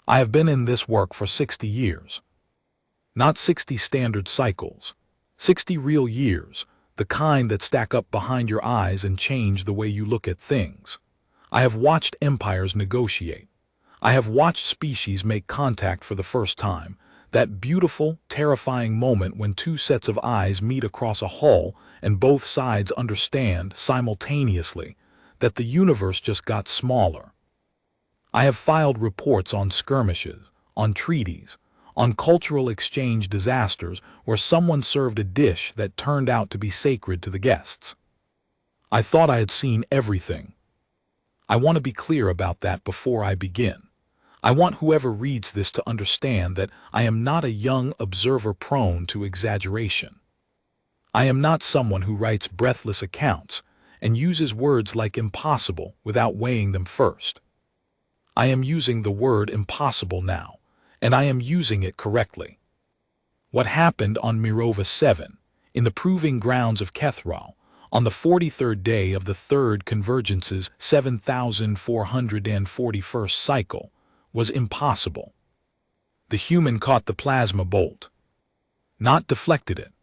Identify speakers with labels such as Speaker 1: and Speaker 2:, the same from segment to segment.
Speaker 1: I have been in this work for 60 years. Not 60 standard cycles. 60 real years, the kind that stack up behind your eyes and change the way you look at things. I have watched empires negotiate. I have watched species make contact for the first time, that beautiful, terrifying moment when two sets of eyes meet across a hull and both sides understand simultaneously that the universe just got smaller. I have filed reports on skirmishes, on treaties, on cultural exchange disasters where someone served a dish that turned out to be sacred to the guests. I thought I had seen everything. I want to be clear about that before I begin. I want whoever reads this to understand that I am not a young observer prone to exaggeration. I am not someone who writes breathless accounts and uses words like impossible without weighing them first. I am using the word impossible now, and I am using it correctly. What happened on Mirova 7, in the proving grounds of Kethral, on the 43rd day of the third convergence's 7,441st cycle, was impossible. The human caught the plasma bolt. Not deflected it,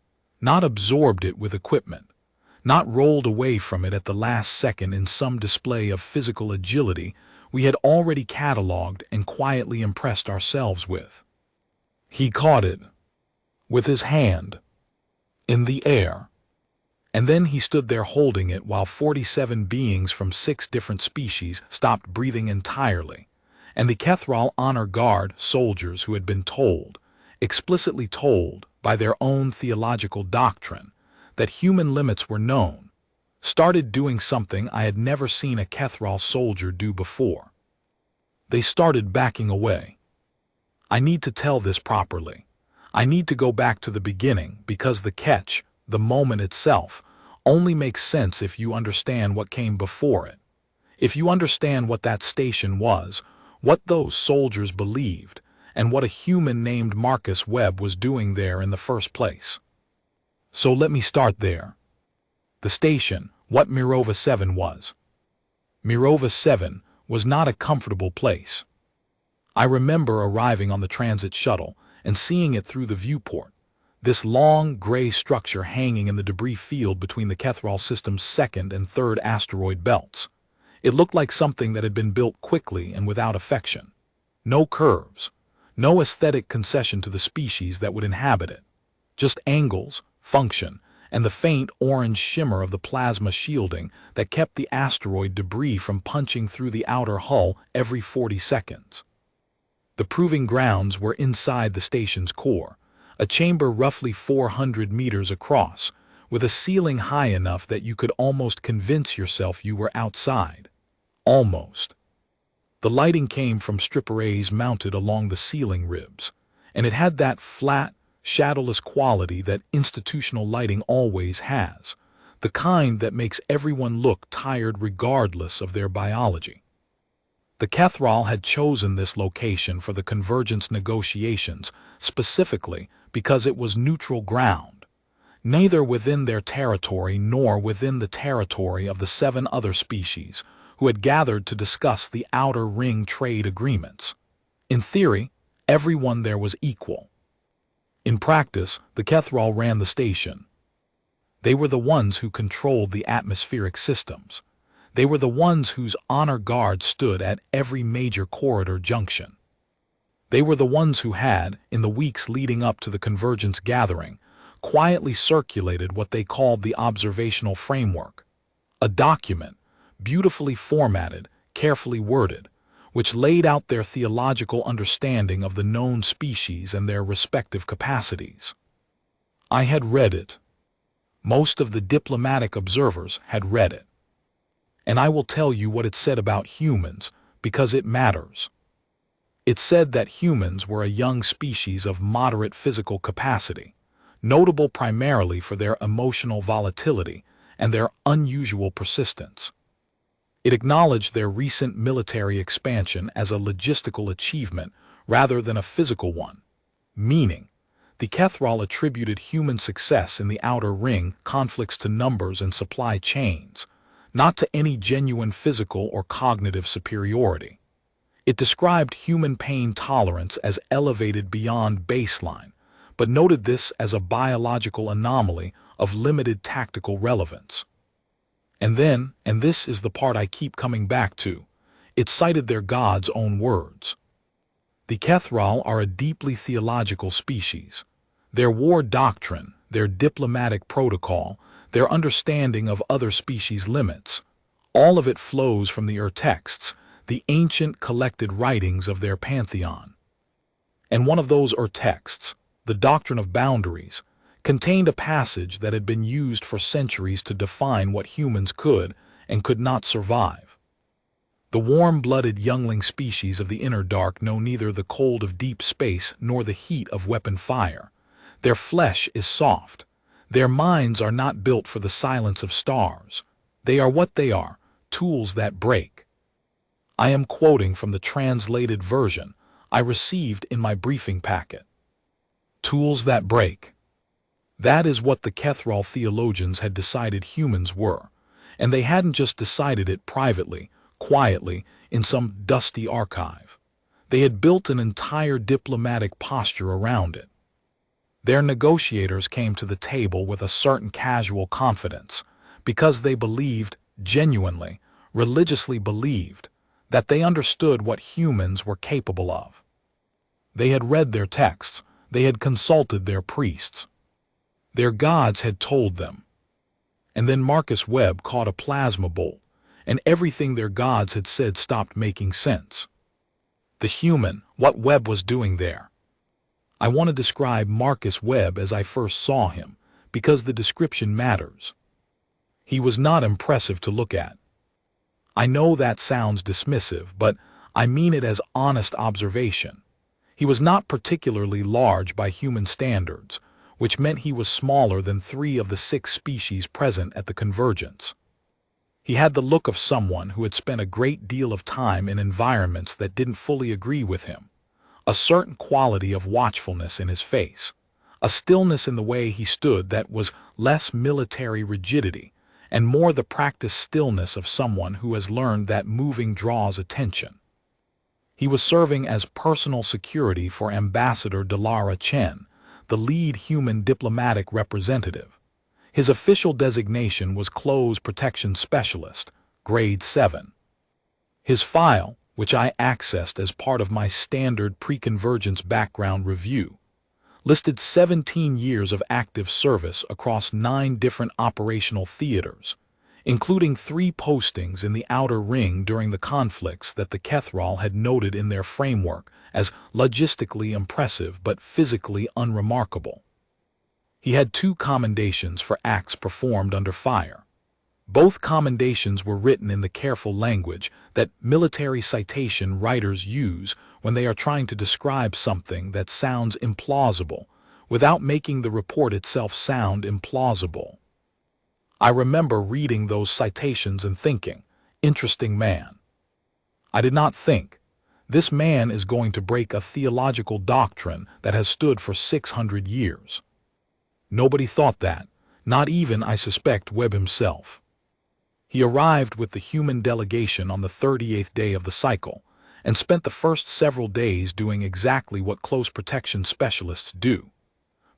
Speaker 1: not absorbed it with equipment, not rolled away from it at the last second in some display of physical agility we had already catalogued and quietly impressed ourselves with. He caught it, with his hand, in the air, and then he stood there holding it while 47 beings from 6 different species stopped breathing entirely, and the Kethral Honor Guard soldiers who had been told, explicitly told by their own theological doctrine, that human limits were known, started doing something I had never seen a Kethral soldier do before. They started backing away. I need to tell this properly. I need to go back to the beginning because the catch, the moment itself, only makes sense if you understand what came before it. If you understand what that station was, what those soldiers believed, and what a human named Marcus Webb was doing there in the first place. So let me start there. The station, what Mirova 7 was. Mirova 7 was not a comfortable place. I remember arriving on the transit shuttle and seeing it through the viewport, this long, gray structure hanging in the debris field between the Kethral system's 2nd and 3rd asteroid belts. It looked like something that had been built quickly and without affection. No curves, no aesthetic concession to the species that would inhabit it. Just angles, function, and the faint orange shimmer of the plasma shielding that kept the asteroid debris from punching through the outer hull every 40 seconds. The proving grounds were inside the station's core, a chamber roughly 400 meters across, with a ceiling high enough that you could almost convince yourself you were outside. Almost. The lighting came from strip arrays mounted along the ceiling ribs, and it had that flat, shadowless quality that institutional lighting always has, the kind that makes everyone look tired regardless of their biology. The Kethral had chosen this location for the convergence negotiations specifically because it was neutral ground, neither within their territory nor within the territory of the 7 other species who had gathered to discuss the Outer Ring trade agreements. In theory, everyone there was equal. In practice, the Kethral ran the station. They were the ones who controlled the atmospheric systems. They were the ones whose honor guard stood at every major corridor junction. They were the ones who had, in the weeks leading up to the convergence gathering, quietly circulated what they called the observational framework, a document, beautifully formatted, carefully worded, which laid out their theological understanding of the known species and their respective capacities. I had read it. Most of the diplomatic observers had read it. And I will tell you what it said about humans, because it matters. It said that humans were a young species of moderate physical capacity, notable primarily for their emotional volatility and their unusual persistence. It acknowledged their recent military expansion as a logistical achievement rather than a physical one, meaning the Kethral attributed human success in the Outer Ring conflicts to numbers and supply chains, not to any genuine physical or cognitive superiority. It described human pain tolerance as elevated beyond baseline, but noted this as a biological anomaly of limited tactical relevance. And then, and this is the part I keep coming back to, it cited their God's own words. The Kethral are a deeply theological species. Their war doctrine, their diplomatic protocol, their understanding of other species' limits, all of it flows from the texts, the ancient collected writings of their pantheon. And one of those texts, the doctrine of boundaries, contained a passage that had been used for centuries to define what humans could and could not survive. The warm-blooded youngling species of the inner dark know neither the cold of deep space nor the heat of weapon fire. Their flesh is soft. Their minds are not built for the silence of stars. They are what they are, tools that break. I am quoting from the translated version I received in my briefing packet. Tools that break. That is what the Kethral theologians had decided humans were, and they hadn't just decided it privately, quietly, in some dusty archive. They had built an entire diplomatic posture around it. Their negotiators came to the table with a certain casual confidence, because they believed, genuinely, religiously believed, that they understood what humans were capable of. They had read their texts, they had consulted their priests. Their gods had told them. And then Marcus Webb caught a plasma bolt, and everything their gods had said stopped making sense. The human, what Webb was doing there. I want to describe Marcus Webb as I first saw him, because the description matters. He was not impressive to look at. I know that sounds dismissive, but I mean it as honest observation. He was not particularly large by human standards, which meant he was smaller than 3 of the 6 species present at the convergence. He had the look of someone who had spent a great deal of time in environments that didn't fully agree with him, a certain quality of watchfulness in his face, a stillness in the way he stood that was less military rigidity and more the practiced stillness of someone who has learned that moving draws attention. He was serving as personal security for Ambassador Delara Chen, the lead human diplomatic representative. His official designation was Close Protection Specialist, Grade 7. His file, which I accessed as part of my standard pre-convergence background review, listed 17 years of active service across 9 different operational theaters, including 3 postings in the Outer Ring during the conflicts that the Kethral had noted in their framework as logistically impressive but physically unremarkable. He had 2 commendations for acts performed under fire. Both commendations were written in the careful language that military citation writers use when they are trying to describe something that sounds implausible without making the report itself sound implausible. I remember reading those citations and thinking, interesting man. I did not think, this man is going to break a theological doctrine that has stood for 600 years. Nobody thought that, not even, I suspect, Webb himself. He arrived with the human delegation on the 38th day of the cycle and spent the first several days doing exactly what close protection specialists do,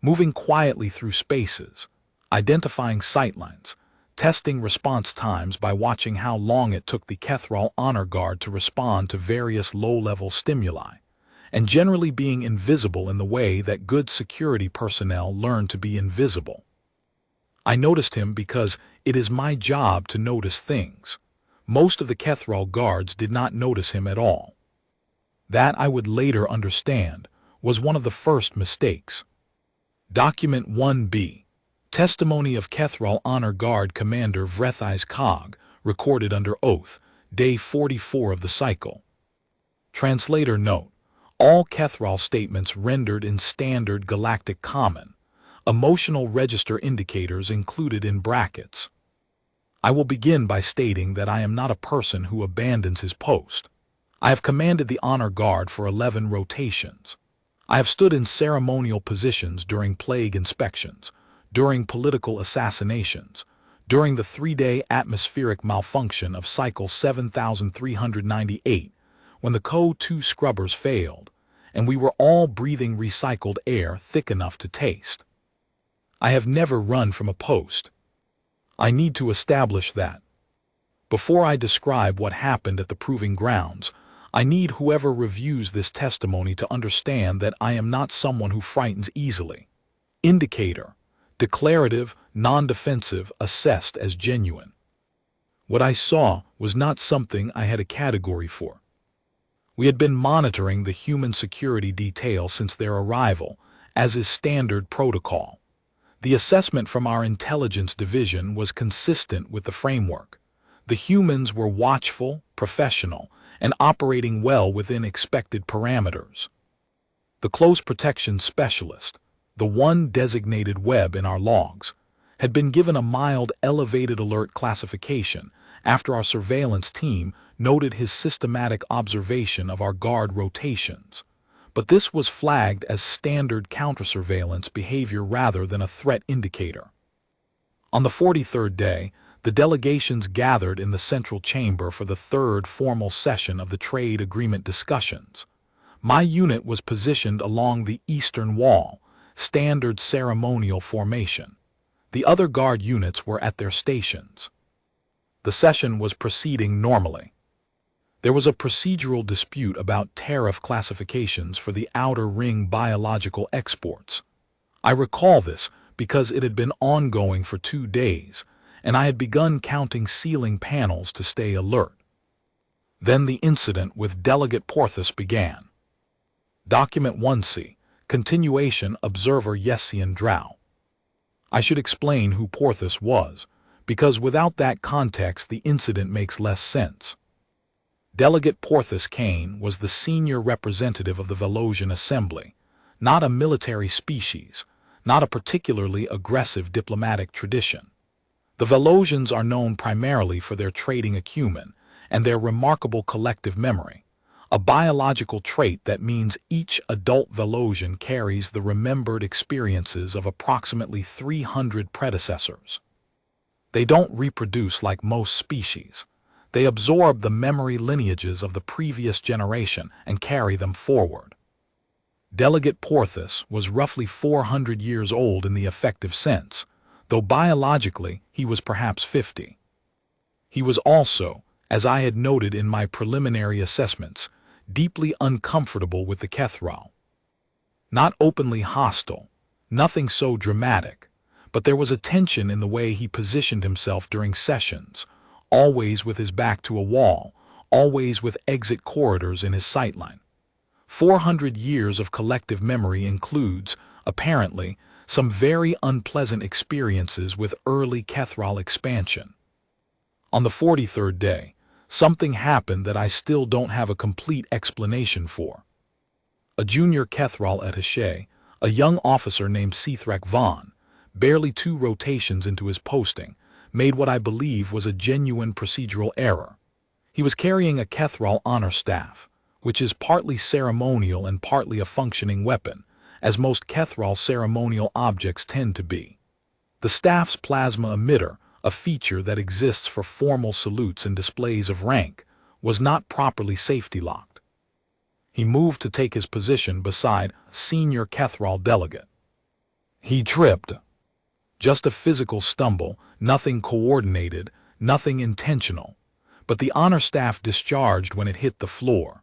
Speaker 1: moving quietly through spaces, identifying sightlines, testing response times by watching how long it took the Kethral honor guard to respond to various low-level stimuli, and generally being invisible in the way that good security personnel learn to be invisible. I noticed him because it is my job to notice things. Most of the Kethral guards did not notice him at all. That, I would later understand, was one of the first mistakes. Document 1B. Testimony of Kethral Honor Guard Commander Vrethais Cog, recorded under oath, day 44 of the cycle. Translator note: all Kethral statements rendered in standard Galactic Common. Emotional register indicators included in brackets. I will begin by stating that I am not a person who abandons his post. I have commanded the Honor Guard for 11 rotations. I have stood in ceremonial positions during plague inspections, during political assassinations, during the 3-day atmospheric malfunction of cycle 7398, when the CO2 scrubbers failed, and we were all breathing recycled air thick enough to taste. I have never run from a post. I need to establish that. Before I describe what happened at the proving grounds, I need whoever reviews this testimony to understand that I am not someone who frightens easily. Indicator, declarative, non-defensive, assessed as genuine. What I saw was not something I had a category for. We had been monitoring the human security detail since their arrival, as is standard protocol. The assessment from our intelligence division was consistent with the framework. The humans were watchful, professional, and operating well within expected parameters. The close protection specialist, the one designated Webb in our logs, had been given a mild elevated alert classification after our surveillance team noted his systematic observation of our guard rotations. But this was flagged as standard counter-surveillance behavior rather than a threat indicator. On the 43rd day, the delegations gathered in the central chamber for the third formal session of the trade agreement discussions. My unit was positioned along the eastern wall, standard ceremonial formation. The other guard units were at their stations. The session was proceeding normally. There was a procedural dispute about tariff classifications for the outer ring biological exports. I recall this because it had been ongoing for 2 days, and I had begun counting ceiling panels to stay alert. Then the incident with Delegate Porthos began. Document 1C, Continuation Observer Yessian Drow. I should explain who Porthos was, because without that context the incident makes less sense. Delegate Porthos Kane was the senior representative of the Velosian Assembly, not a military species, not a particularly aggressive diplomatic tradition. The Velosians are known primarily for their trading acumen and their remarkable collective memory, a biological trait that means each adult Velosian carries the remembered experiences of approximately 300 predecessors. They don't reproduce like most species. They absorb the memory lineages of the previous generation and carry them forward. Delegate Porthos was roughly 400 years old in the effective sense, though biologically he was perhaps 50. He was also, as I had noted in my preliminary assessments, deeply uncomfortable with the Kethral. Not openly hostile, nothing so dramatic, but there was a tension in the way he positioned himself during sessions, always with his back to a wall, always with exit corridors in his sightline. 400 years of collective memory includes, apparently, some very unpleasant experiences with early Kethral expansion. On the 43rd day, something happened that I still don't have a complete explanation for. A junior Kethral attaché, a young officer named Cethrek Vaughn, barely 2 rotations into his posting, made what I believe was a genuine procedural error. He was carrying a Kethral honor staff, which is partly ceremonial and partly a functioning weapon, as most Kethral ceremonial objects tend to be. The staff's plasma emitter, a feature that exists for formal salutes and displays of rank, was not properly safety-locked. He moved to take his position beside a senior Kethral delegate. He tripped. Just a physical stumble, nothing coordinated, nothing intentional, but the honor staff discharged when it hit the floor.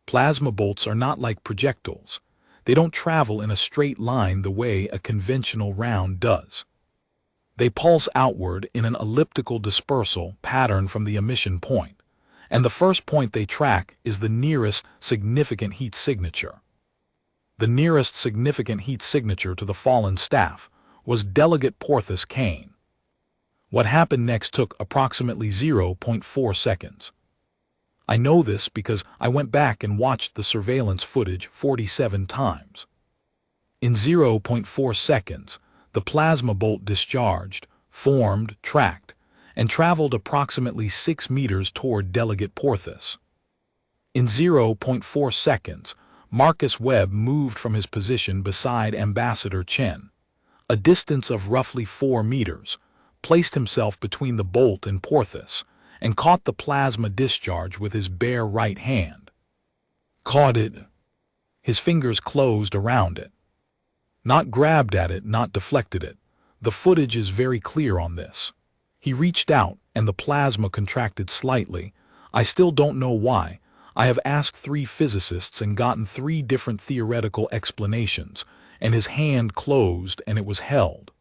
Speaker 1: Plasma bolts are not like projectiles. They don't travel in a straight line the way a conventional round does. They pulse outward in an elliptical dispersal pattern from the emission point, and the first point they track is the nearest significant heat signature. The nearest significant heat signature to the fallen staff was Delegate Porthos Kane. What happened next took approximately 0.4 seconds. I know this because I went back and watched the surveillance footage 47 times. In 0.4 seconds, the plasma bolt discharged, formed, tracked, and traveled approximately 6 meters toward Delegate Porthos. In 0.4 seconds, Marcus Webb moved from his position beside Ambassador Chen, a distance of roughly 4 meters, placed himself between the bolt and Porthos, and caught the plasma discharge with his bare right hand. Caught it. His fingers closed around it. Not grabbed at it, not deflected it. The footage is very clear on this. He reached out, and the plasma contracted slightly. I still don't know why. I have asked 3 physicists and gotten 3 different theoretical explanations, and his hand closed and it was held.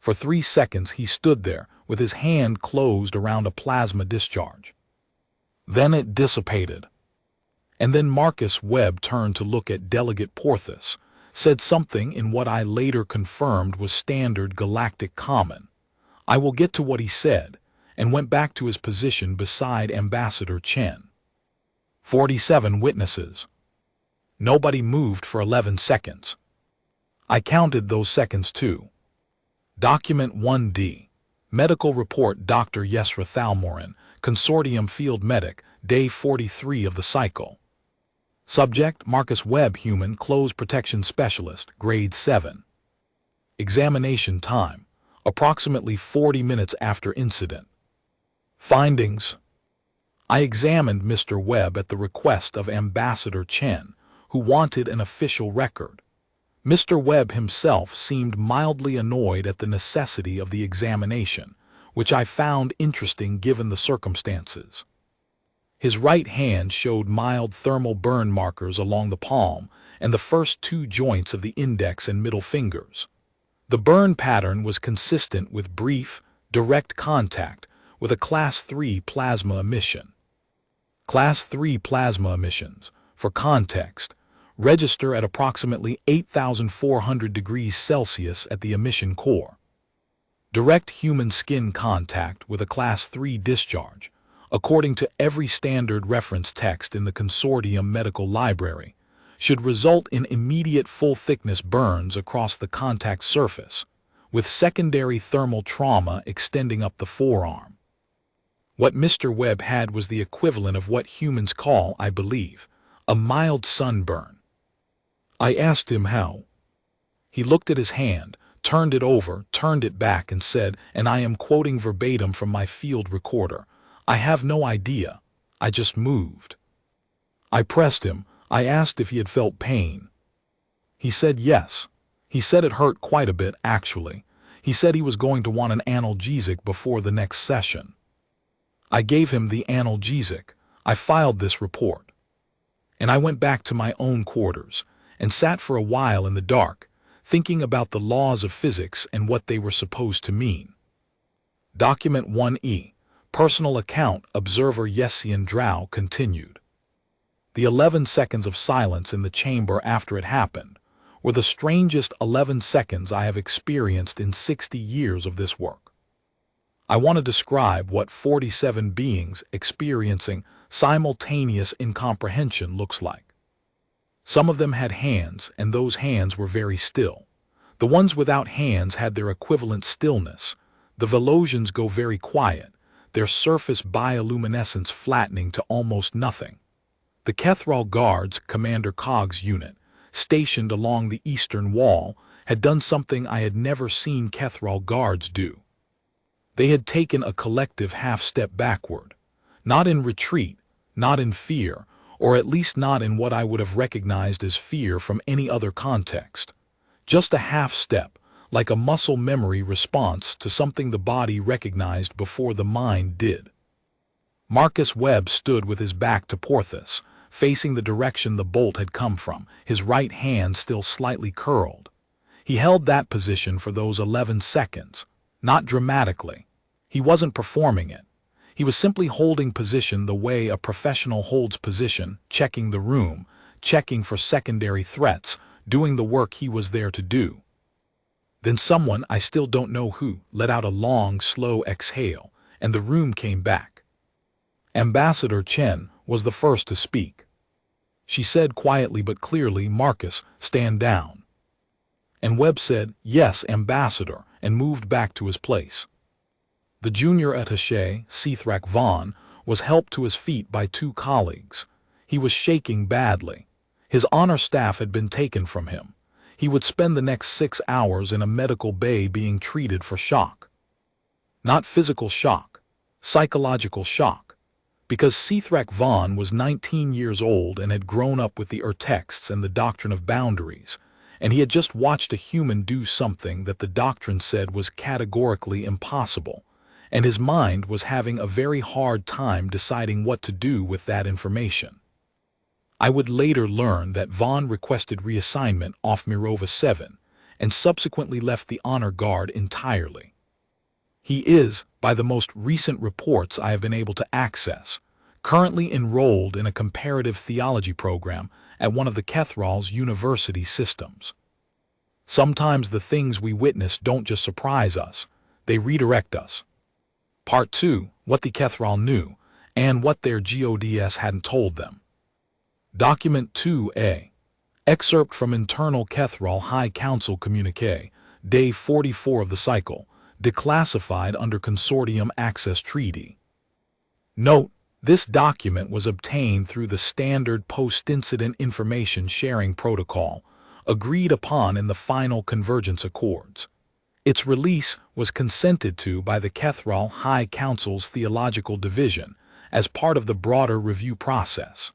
Speaker 1: For 3 seconds he stood there, with his hand closed around a plasma discharge. Then it dissipated. And then Marcus Webb turned to look at Delegate Porthos, said something in what I later confirmed was standard galactic common. I will get to what he said, and went back to his position beside Ambassador Chen. 47 witnesses. Nobody moved for 11 seconds. I counted those seconds too. Document 1D. Medical report Dr. Yesra Thalmorin, Consortium Field Medic, Day 43 of the cycle. Subject, Marcus Webb, Human Clothes Protection Specialist, Grade 7. Examination time, approximately 40 minutes after incident. Findings. I examined Mr. Webb at the request of Ambassador Chen, who wanted an official record. Mr. Webb himself seemed mildly annoyed at the necessity of the examination, which I found interesting given the circumstances. His right hand showed mild thermal burn markers along the palm and the first 2 joints of the index and middle fingers. The burn pattern was consistent with brief, direct contact with a Class 3 plasma emission. Class 3 plasma emissions, for context, register at approximately 8,400 degrees Celsius at the emission core. Direct human skin contact with a Class 3 discharge, according to every standard reference text in the Consortium Medical Library, should result in immediate full-thickness burns across the contact surface, with secondary thermal trauma extending up the forearm. What Mr. Webb had was the equivalent of what humans call, I believe, a mild sunburn. I asked him how. He looked at his hand, turned it over, turned it back, and said, and I am quoting verbatim from my field recorder, "I have no idea. I just moved." I pressed him. I asked if he had felt pain. He said yes. He said it hurt quite a bit, actually. He said he was going to want an analgesic before the next session. I gave him the analgesic. I filed this report. And I went back to my own quarters and sat for a while in the dark, thinking about the laws of physics and what they were supposed to mean. Document 1E. Personal account, Observer Yessian Drow continued. The 11 seconds of silence in the chamber after it happened were the strangest 11 seconds I have experienced in 60 years of this work. I want to describe what 47 beings experiencing simultaneous incomprehension looks like. Some of them had hands, and those hands were very still. The ones without hands had their equivalent stillness. The Velosians go very quiet, their surface bioluminescence flattening to almost nothing. The Kethral Guards, Commander Cog's unit, stationed along the eastern wall, had done something I had never seen Kethral Guards do. They had taken a collective half-step backward, not in retreat, not in fear, or at least not in what I would have recognized as fear from any other context. Just a half-step, like a muscle memory response to something the body recognized before the mind did. Marcus Webb stood with his back to Porthos, facing the direction the bolt had come from, his right hand still slightly curled. He held that position for those 11 seconds, not dramatically. He wasn't performing it. He was simply holding position the way a professional holds position, checking the room, checking for secondary threats, doing the work he was there to do. Then someone, I still don't know who, let out a long, slow exhale, and the room came back. Ambassador Chen was the first to speak. She said quietly but clearly, "Marcus, stand down." And Webb said, "Yes, Ambassador," and moved back to his place. The junior attaché, Cethrak Vaughn, was helped to his feet by 2 colleagues. He was shaking badly. His honor staff had been taken from him. He would spend the next 6 hours in a medical bay being treated for shock. Not physical shock, Psychological shock. Because Sethrak Vaughn was 19 years old and had grown up with the texts and the doctrine of boundaries, and he had just watched a human do something that the doctrine said was categorically impossible, and his mind was having a very hard time deciding what to do with that information. I would later learn that Vaughn requested reassignment off Mirova 7 and subsequently left the honor guard entirely. He is, by the most recent reports I have been able to access, currently enrolled in a comparative theology program at one of the Kethral's university systems. Sometimes the things we witness don't just surprise us, they redirect us. Part 2, what the Kethral knew, and what their GODS hadn't told them. Document 2A. Excerpt from Internal Kethral High Council Communique, Day 44 of the cycle, declassified under Consortium Access Treaty. Note, this document was obtained through the standard post-incident information sharing protocol, agreed upon in the final Convergence Accords. Its release was consented to by the Kethral High Council's Theological Division as part of the broader review process.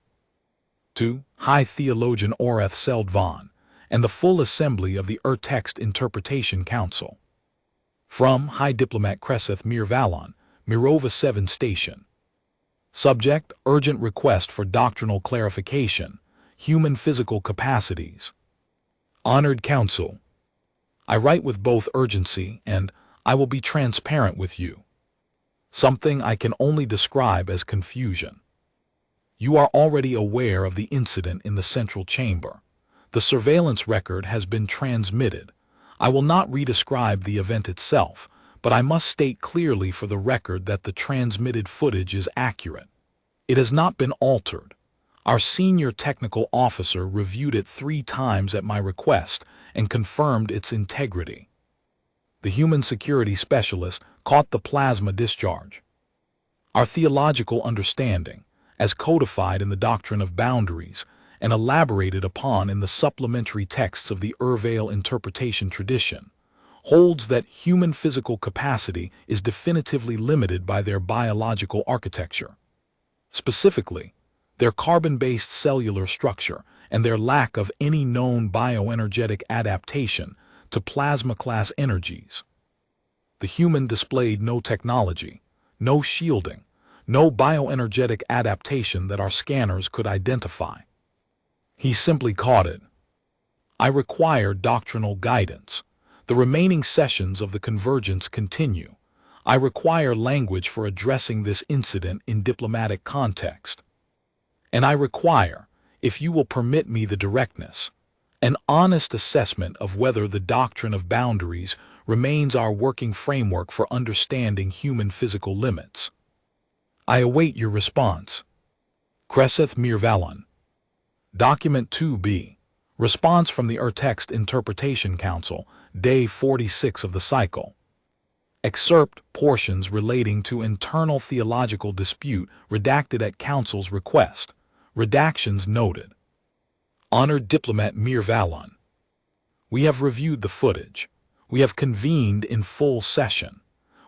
Speaker 1: 2. High Theologian Oreth Seldvan and the full assembly of the Text Interpretation Council. From High Diplomat Kreseth Mirvalon, Mirova 7 Station. Subject, urgent request for doctrinal clarification, human physical capacities. Honored Council, I write with both urgency and I will be transparent with you. Something I can only describe as confusion. You are already aware of the incident in the central chamber. The surveillance record has been transmitted. I will not redescribe the event itself, but I must state clearly for the record that the transmitted footage is accurate. It has not been altered. Our senior technical officer reviewed it 3 times at my request and confirmed its integrity. The human security specialist caught the plasma discharge. Our theological understanding, as codified in the doctrine of boundaries and elaborated upon in the supplementary texts of the Urvale interpretation tradition, holds that human physical capacity is definitively limited by their biological architecture. Specifically, their carbon-based cellular structure and their lack of any known bioenergetic adaptation to plasma-class energies. The human displayed no technology, no shielding, no bioenergetic adaptation that our scanners could identify. He simply caught it. I require doctrinal guidance. The remaining sessions of the Convergence continue. I require language for addressing this incident in diplomatic context. And I require, if you will permit me the directness, an honest assessment of whether the doctrine of boundaries remains our working framework for understanding human physical limits. I await your response. Kreseth Mirvalon. Document 2B. Response from the Text Interpretation Council, Day 46 of the cycle. Excerpt portions relating to internal theological dispute redacted at Council's request. Redactions noted. Honored Diplomat Mirvalon. We have reviewed the footage. We have convened in full session.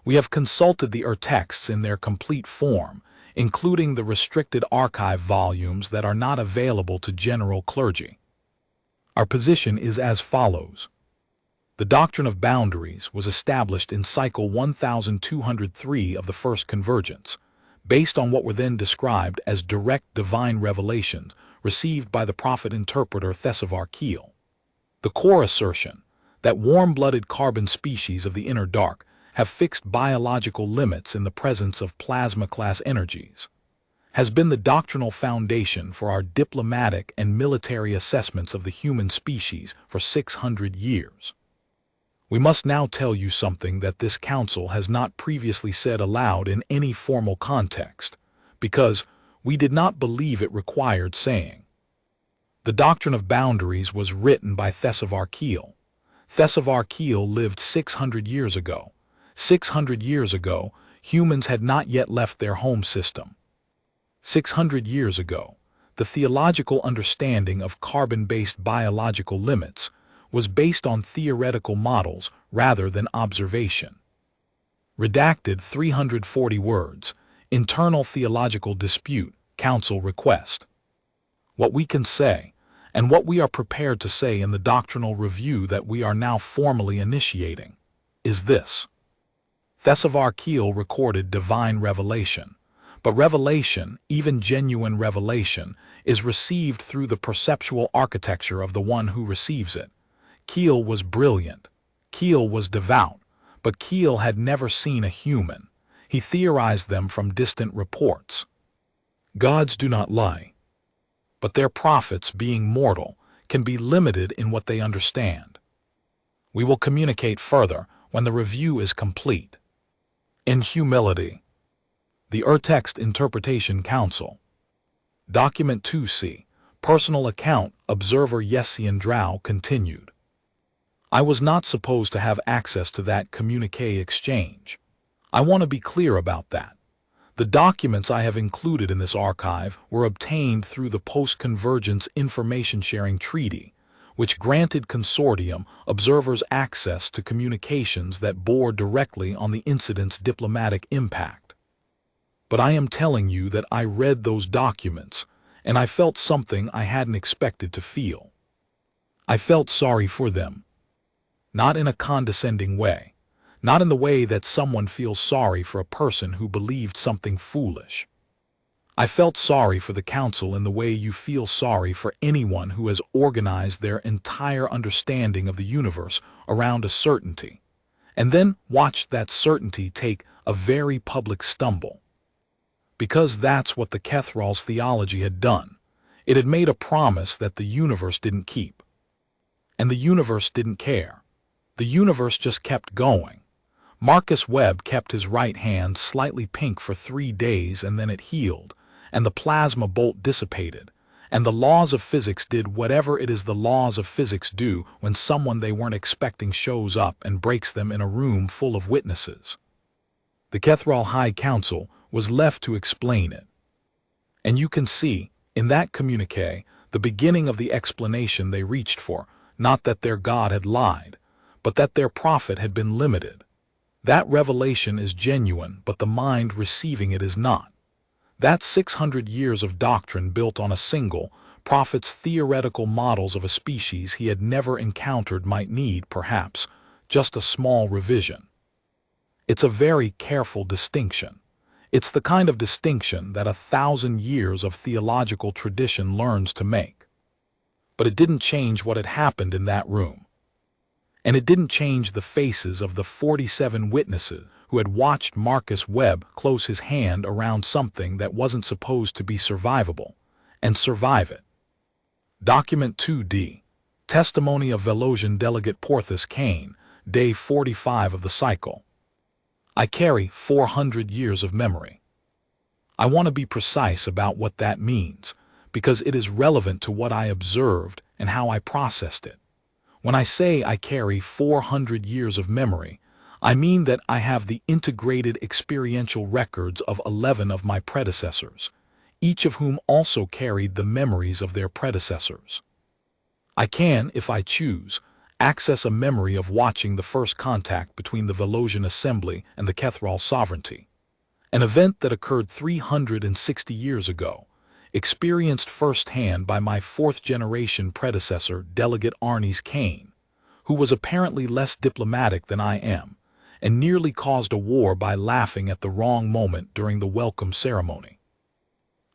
Speaker 1: We have consulted the texts in their complete form, including the restricted archive volumes that are not available to general clergy. Our position is as follows. The doctrine of boundaries was established in Cycle 1203 of the First Convergence, based on what were then described as direct divine revelations received by the prophet-interpreter Thesavar Keel. The core assertion that warm-blooded carbon species of the inner dark have fixed biological limits in the presence of plasma-class energies, has been the doctrinal foundation for our diplomatic and military assessments of the human species for 600 years. We must now tell you something that this council has not previously said aloud in any formal context, because we did not believe it required saying. The doctrine of boundaries was written by Thesavar Keel. Thesavar Keel lived 600 years ago. 600 years ago, humans had not yet left their home system. 600 years ago, the theological understanding of carbon-based biological limits was based on theoretical models rather than observation. Redacted 340 words. Internal theological dispute. Council request. What we can say, and what we are prepared to say in the doctrinal review that we are now formally initiating, is this. Thesavar Keel recorded divine revelation, but revelation, even genuine revelation, is received through the perceptual architecture of the one who receives it. Keel was brilliant. Keel was devout, but Keel had never seen a human. He theorized them from distant reports. Gods do not lie, but their prophets, being mortal, can be limited in what they understand. We will communicate further when the review is complete. In humility. The Urtext Interpretation Council. Document 2C. Personal account. Observer Yessian Drow continued. I was not supposed to have access to that communique exchange. I want to be clear about that. The documents I have included in this archive were obtained through the Post-Convergence Information Sharing Treaty, which granted consortium observers access to communications that bore directly on the incident's diplomatic impact. But I am telling you that I read those documents, and I felt something I hadn't expected to feel. I felt sorry for them. Not in a condescending way, not in the way that someone feels sorry for a person who believed something foolish. I felt sorry for the council in the way you feel sorry for anyone who has organized their entire understanding of the universe around a certainty, and then watched that certainty take a very public stumble. Because that's what the Kethral's theology had done. It had made a promise that the universe didn't keep. And the universe didn't care. The universe just kept going. Marcus Webb kept his right hand slightly pink for 3 days, and then it healed, and the plasma bolt dissipated, and the laws of physics did whatever it is the laws of physics do when someone they weren't expecting shows up and breaks them in a room full of witnesses. The Kethral High Council was left to explain it. And you can see, in that communique, the beginning of the explanation they reached for, not that their God had lied, but that their prophet had been limited. That revelation is genuine, but the mind receiving it is not. That 600 years of doctrine built on a single prophet's theoretical models of a species he had never encountered might need, perhaps, just a small revision. It's a very careful distinction. It's the kind of distinction that 1,000 years of theological tradition learns to make. But it didn't change what had happened in that room. And it didn't change the faces of the 47 witnesses who had watched Marcus Webb close his hand around something that wasn't supposed to be survivable, and survive it. Document 2D. Testimony of Velosian Delegate Porthos Kane, Day 45 of the cycle. I carry 400 years of memory. I want to be precise about what that means, because it is relevant to what I observed and how I processed it. When I say I carry 400 years of memory, I mean that I have the integrated experiential records of 11 of my predecessors, each of whom also carried the memories of their predecessors. I can, if I choose, access a memory of watching the first contact between the Velosian Assembly and the Kethral sovereignty, an event that occurred 360 years ago, experienced firsthand by my fourth-generation predecessor, Delegate Arnes Kane, who was apparently less diplomatic than I am, and nearly caused a war by laughing at the wrong moment during the welcome ceremony.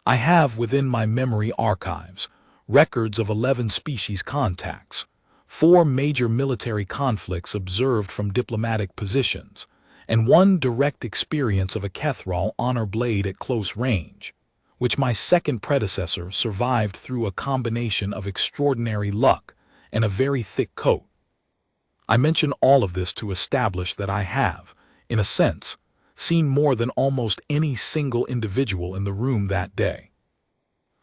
Speaker 1: I have within my memory archives records of 11 species contacts, 4 major military conflicts observed from diplomatic positions, and 1 direct experience of a Kethral honor blade at close range, which my second predecessor survived through a combination of extraordinary luck and a very thick coat. I mention all of this to establish that I have, in a sense, seen more than almost any single individual in the room that day.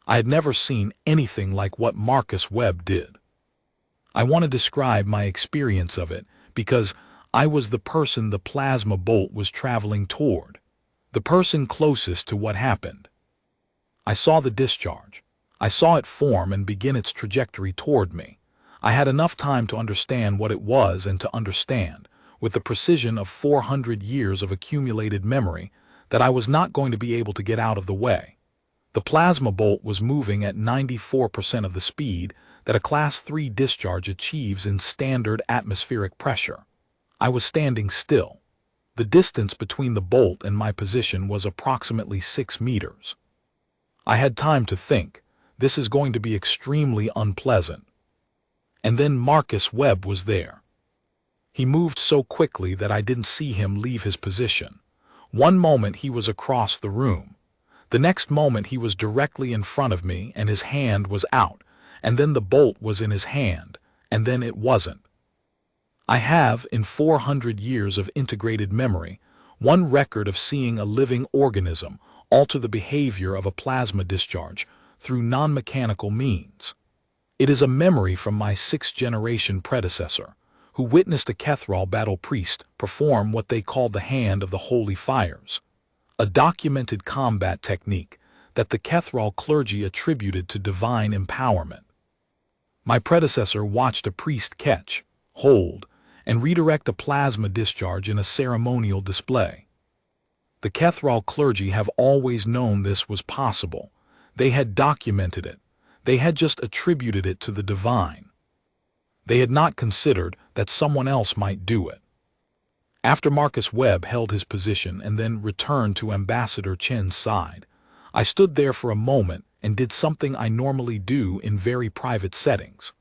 Speaker 1: I had never seen anything like what Marcus Webb did. I want to describe my experience of it because I was the person the plasma bolt was traveling toward, the person closest to what happened. I saw the discharge. I saw it form and begin its trajectory toward me. I had enough time to understand what it was and to understand, with the precision of 400 years of accumulated memory that I was not going to be able to get out of the way. The plasma bolt was moving at 94% of the speed that a Class 3 discharge achieves in standard atmospheric pressure. I was standing still. The distance between the bolt and my position was approximately 6 meters. I had time to think, this is going to be extremely unpleasant. And then Marcus Webb was there. He moved so quickly that I didn't see him leave his position. One moment he was across the room. The next moment he was directly in front of me and his hand was out, and then the bolt was in his hand, and then it wasn't. I have, in 400 years of integrated memory, one record of seeing a living organism alter the behavior of a plasma discharge through non-mechanical means. It is a memory from my 6th-generation predecessor, who witnessed a Kethral battle priest perform what they called the Hand of the Holy Fires, a documented combat technique that the Kethral clergy attributed to divine empowerment. My predecessor watched a priest catch, hold, and redirect a plasma discharge in a ceremonial display. The Kethral clergy have always known this was possible. They had documented it. They had just attributed it to the divine. They had not considered that someone else might do it. After Marcus Webb held his position and then returned to Ambassador Chen's side, I stood there for a moment and did something I normally do in very private settings.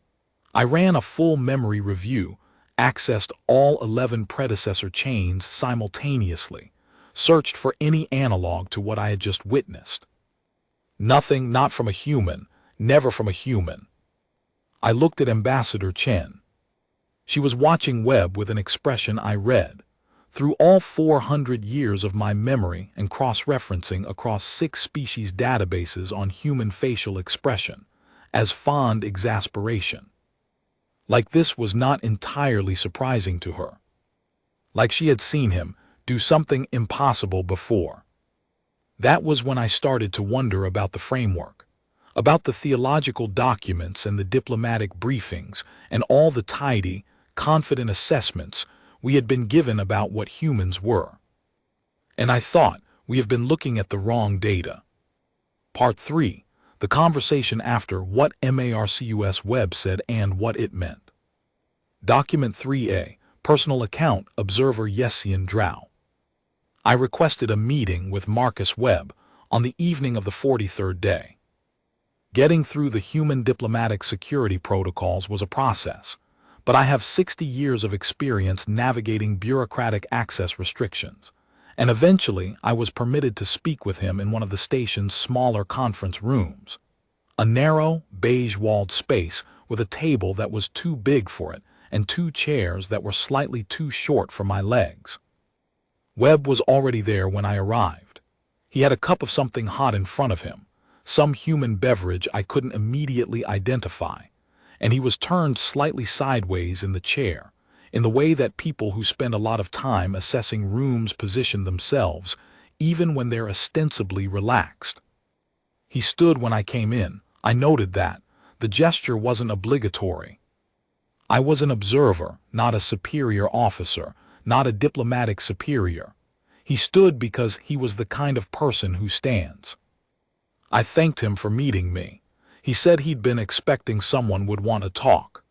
Speaker 1: I ran a full memory review, accessed all 11 predecessor chains simultaneously, searched for any analog to what I had just witnessed. Nothing, not from a human, never from a human. I looked at Ambassador Chen. She was watching Webb with an expression I read. Through all 400 years of my memory and cross-referencing across 6 species databases on human facial expression, as fond exasperation. Like this was not entirely surprising to her. Like she had seen him do something impossible before. That was when I started to wonder about the framework, about the theological documents and the diplomatic briefings and all the tidy, confident assessments we had been given about what humans were. And I thought we have been looking at the wrong data. Part 3. The conversation after what Marcus Webb said and what it meant. Document 3A. Personal account, Observer Yessian Drow. I requested a meeting with Marcus Webb on the evening of the 43rd day. Getting through the human diplomatic security protocols was a process, but I have 60 years of experience navigating bureaucratic access restrictions, and eventually I was permitted to speak with him in one of the station's smaller conference rooms. A narrow, beige-walled space with a table that was too big for it and 2 chairs that were slightly too short for my legs. Webb was already there when I arrived. He had a cup of something hot in front of him, some human beverage I couldn't immediately identify, and he was turned slightly sideways in the chair, in the way that people who spend a lot of time assessing rooms position themselves, even when they're ostensibly relaxed. He stood when I came in. I noted that. The gesture wasn't obligatory. I was an observer, not a superior officer, not a diplomatic superior. He stood because he was the kind of person who stands. I thanked him for meeting me. He said he'd been expecting someone would want to talk.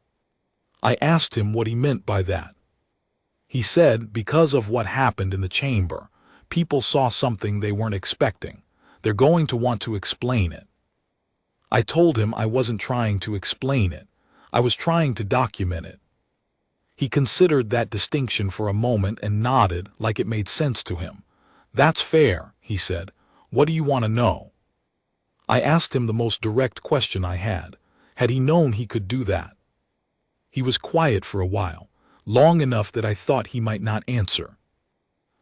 Speaker 1: I asked him what he meant by that. He said because of what happened in the chamber, people saw something they weren't expecting. They're going to want to explain it. I told him I wasn't trying to explain it. I was trying to document it. He considered that distinction for a moment and nodded like it made sense to him. That's fair, he said. What do you want to know? I asked him the most direct question I had. Had he known he could do that? He was quiet for a while, long enough that I thought he might not answer.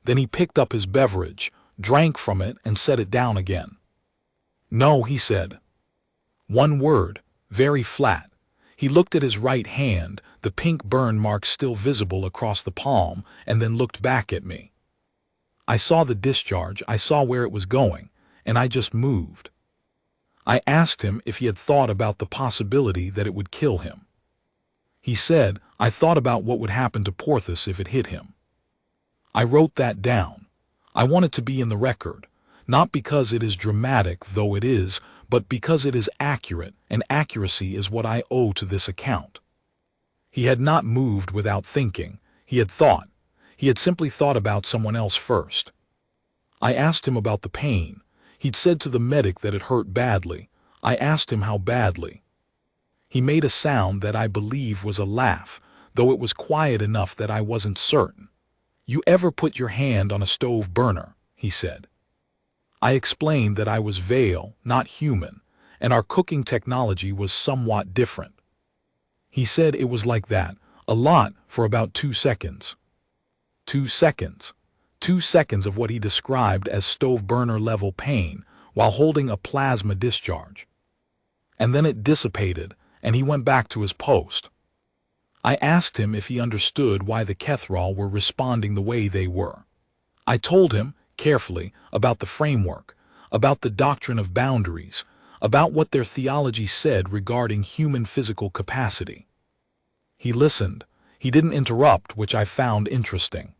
Speaker 1: Then he picked up his beverage, drank from it, and set it down again. No, he said. One word, very flat. He looked at his right hand, the pink burn mark still visible across the palm, and then looked back at me. I saw the discharge, I saw where it was going, and I just moved. I asked him if he had thought about the possibility that it would kill him. He said, I thought about what would happen to Porthos if it hit him. I wrote that down. I want it to be in the record, not because it is dramatic, though it is, but because it is accurate, and accuracy is what I owe to this account. He had not moved without thinking. He had thought. He had simply thought about someone else first. I asked him about the pain. He'd said to the medic that it hurt badly. I asked him how badly. He made a sound that I believe was a laugh, though it was quiet enough that I wasn't certain. "You ever put your hand on a stove burner?" he said. I explained that I was Vale, not human, and our cooking technology was somewhat different. He said it was like that, a lot, for about 2 seconds. 2 seconds. 2 seconds of what he described as stove burner level pain while holding a plasma discharge. And then it dissipated, and he went back to his post. I asked him if he understood why the Kethral were responding the way they were. I told him, carefully, about the framework, about the doctrine of boundaries, about what their theology said regarding human physical capacity. He listened. He didn't interrupt, which I found interesting.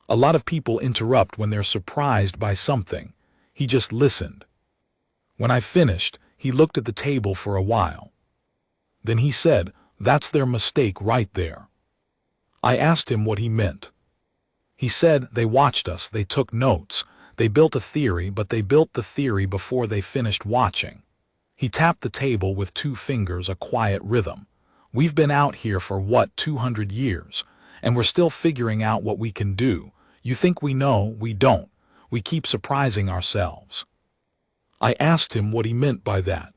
Speaker 1: A lot of people interrupt when they're surprised by something. He just listened. When I finished, he looked at the table for a while. Then he said, "That's their mistake right there." I asked him what he meant. He said, "They watched us, they took notes, they built a theory, but they built the theory before they finished watching." He tapped the table with 2 fingers, a quiet rhythm. "We've been out here for, 200 years, and we're still figuring out what we can do. You think we know, we don't. We keep surprising ourselves." I asked him what he meant by that.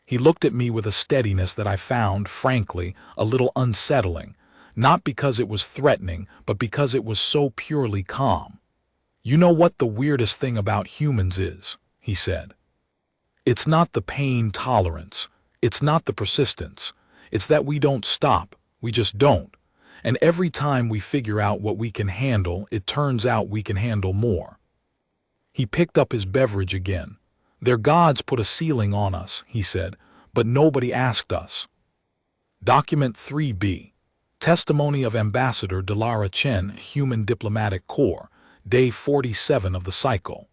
Speaker 1: He looked at me with a steadiness that I found, frankly, a little unsettling, not because it was threatening, but because it was so purely calm. "You know what the weirdest thing about humans is," he said. "It's not the pain tolerance. It's not the persistence. It's that we don't stop. We just don't. And every time we figure out what we can handle, it turns out we can handle more." He picked up his beverage again. "Their gods put a ceiling on us," he said, "but nobody asked us." Document 3B. Testimony of Ambassador Delara Chen, Human Diplomatic Corps, Day 47 of the cycle.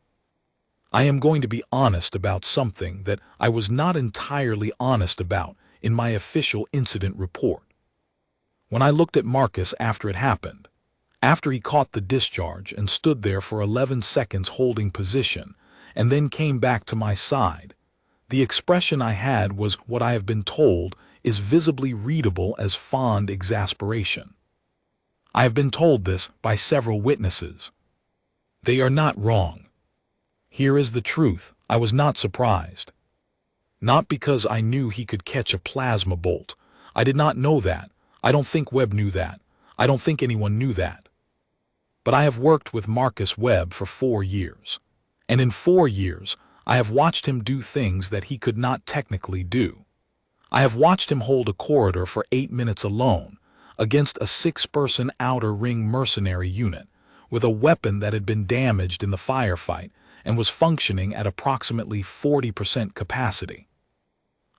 Speaker 1: I am going to be honest about something that I was not entirely honest about in my official incident report. When I looked at Marcus after it happened, after he caught the discharge and stood there for 11 seconds holding position, and then came back to my side, the expression I had was what I have been told is visibly readable as fond exasperation. I have been told this by several witnesses. They are not wrong. Here is the truth. I was not surprised. Not because I knew he could catch a plasma bolt. I did not know that. I don't think Webb knew that. I don't think anyone knew that. But I have worked with Marcus Webb for 4 years. And in 4 years, I have watched him do things that he could not technically do. I have watched him hold a corridor for 8 minutes alone, against a 6-person outer ring mercenary unit, with a weapon that had been damaged in the firefight and was functioning at approximately 40% capacity.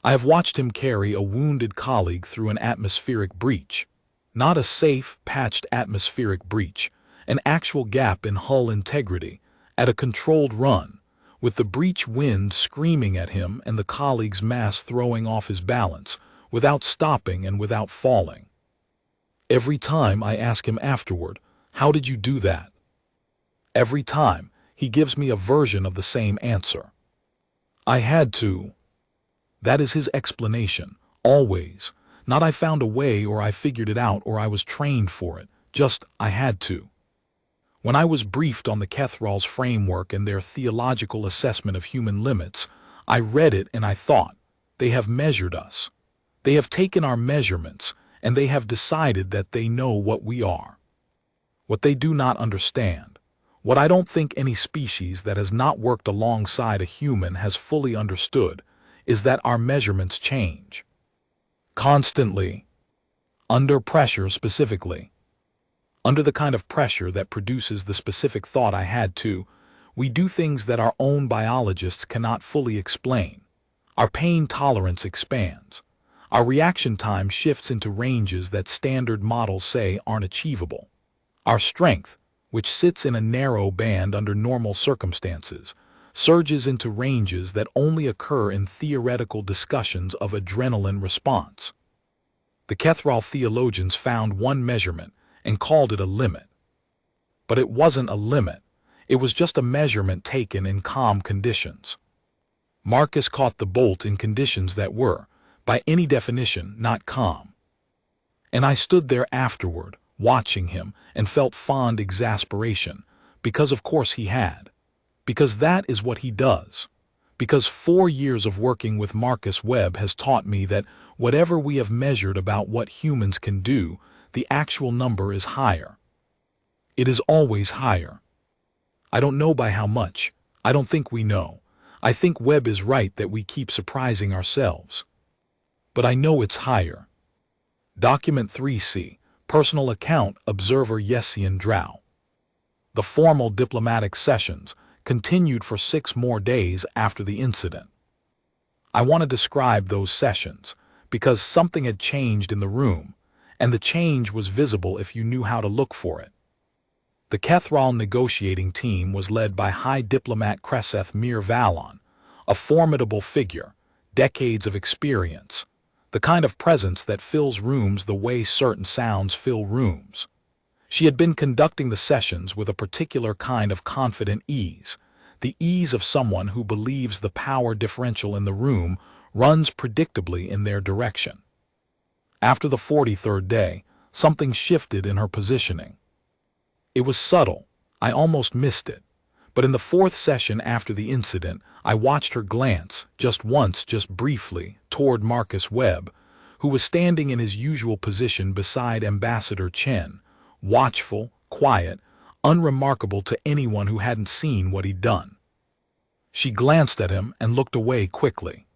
Speaker 1: I have watched him carry a wounded colleague through an atmospheric breach. Not a safe, patched atmospheric breach, an actual gap in hull integrity, at a controlled run, with the breach wind screaming at him and the colleague's mass throwing off his balance, without stopping and without falling. Every time I ask him afterward, "How did you do that?" Every time, he gives me a version of the same answer. "I had to." That is his explanation, always. Not "I found a way" or "I figured it out" or "I was trained for it," just "I had to." When I was briefed on the Kethral's framework and their theological assessment of human limits, I read it and I thought, they have measured us. They have taken our measurements, and they have decided that they know what we are. What they do not understand, what I don't think any species that has not worked alongside a human has fully understood, is that our measurements change. Constantly. Under pressure specifically. Under the kind of pressure that produces the specific thought "I had to," we do things that our own biologists cannot fully explain. Our pain tolerance expands. Our reaction time shifts into ranges that standard models say aren't achievable. Our strength, which sits in a narrow band under normal circumstances, surges into ranges that only occur in theoretical discussions of adrenaline response. The Kethral theologians found one measurement and called it a limit. But it wasn't a limit. It was just a measurement taken in calm conditions. Marcus caught the bolt in conditions that were, by any definition, not calm. And I stood there afterward, watching him, and felt fond exasperation, because of course he had. Because that is what he does. Because 4 years of working with Marcus Webb has taught me that whatever we have measured about what humans can do, the actual number is higher. It is always higher. I don't know by how much. I don't think we know. I think Webb is right that we keep surprising ourselves. But I know it's higher. Document 3C, Personal Account, Observer Yessian Drow. The formal diplomatic sessions continued for 6 more days after the incident. I want to describe those sessions because something had changed in the room, and the change was visible if you knew how to look for it. The Kethral negotiating team was led by High Diplomat Kreseth Mir Valon, a formidable figure, decades of experience, the kind of presence that fills rooms the way certain sounds fill rooms. She had been conducting the sessions with a particular kind of confident ease, the ease of someone who believes the power differential in the room runs predictably in their direction. After the 43rd day, something shifted in her positioning. It was subtle. I almost missed it. But in the 4th session after the incident, I watched her glance, just once, just briefly, toward Marcus Webb, who was standing in his usual position beside Ambassador Chen, watchful, quiet, unremarkable to anyone who hadn't seen what he'd done. She glanced at him and looked away quickly.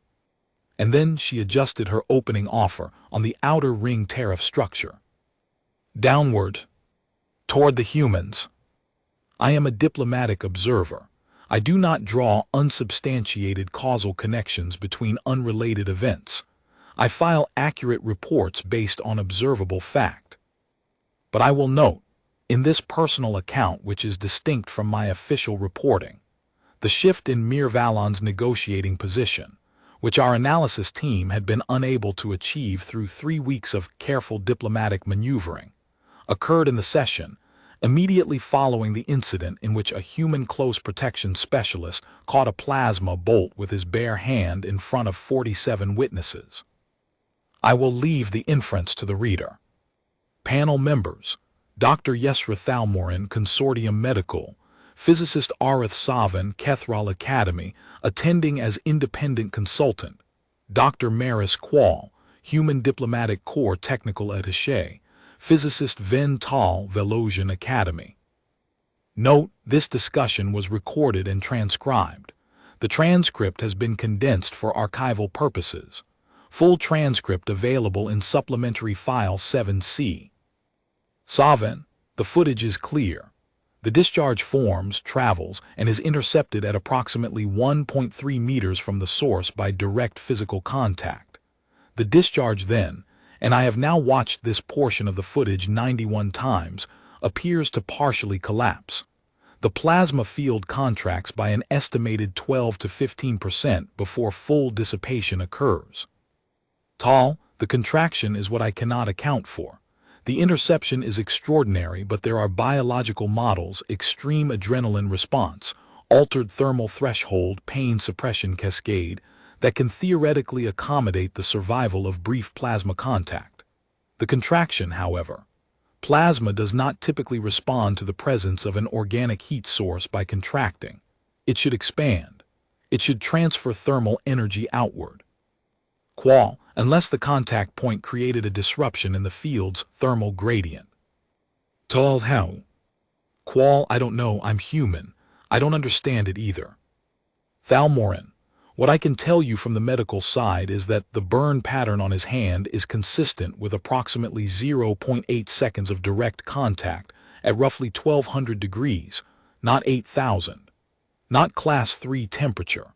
Speaker 1: And then she adjusted her opening offer on the outer ring tariff structure. Downward, toward the humans. I am a diplomatic observer. I do not draw unsubstantiated causal connections between unrelated events. I file accurate reports based on observable fact. But I will note, in this personal account which is distinct from my official reporting, the shift in Mir Valon's negotiating position, which our analysis team had been unable to achieve through 3 weeks of careful diplomatic maneuvering, occurred in the session immediately following the incident in which a human close protection specialist caught a plasma bolt with his bare hand in front of 47 witnesses. I will leave the inference to the reader. Panel members: Dr. Yesra Thalmorin, Consortium Medical, physicist Arith Savan, Kethral Academy, attending as independent consultant; Dr. Maris Qual, Human Diplomatic Corps Technical Attaché, physicist Ven Tal, Velosian Academy. Note: this discussion was recorded and transcribed. The transcript has been condensed for archival purposes. Full transcript available in Supplementary File 7C. Savan: the footage is clear. The discharge forms, travels, and is intercepted at approximately 1.3 meters from the source by direct physical contact. The discharge then, and I have now watched this portion of the footage 91 times, appears to partially collapse. The plasma field contracts by an estimated 12 to 15% before full dissipation occurs. Tal: the contraction is what I cannot account for. The interception is extraordinary, but there are biological models, extreme adrenaline response, altered thermal threshold, pain suppression cascade, that can theoretically accommodate the survival of brief plasma contact. The contraction, however. Plasma does not typically respond to the presence of an organic heat source by contracting. It should expand. It should transfer thermal energy outward. Qual: unless the contact point created a disruption in the field's thermal gradient. Tal: how? Qual: I don't know, I'm human. I don't understand it either. Thalmorin: what I can tell you from the medical side is that the burn pattern on his hand is consistent with approximately 0.8 seconds of direct contact at roughly 1200 degrees, not 8000. Not class 3 temperature.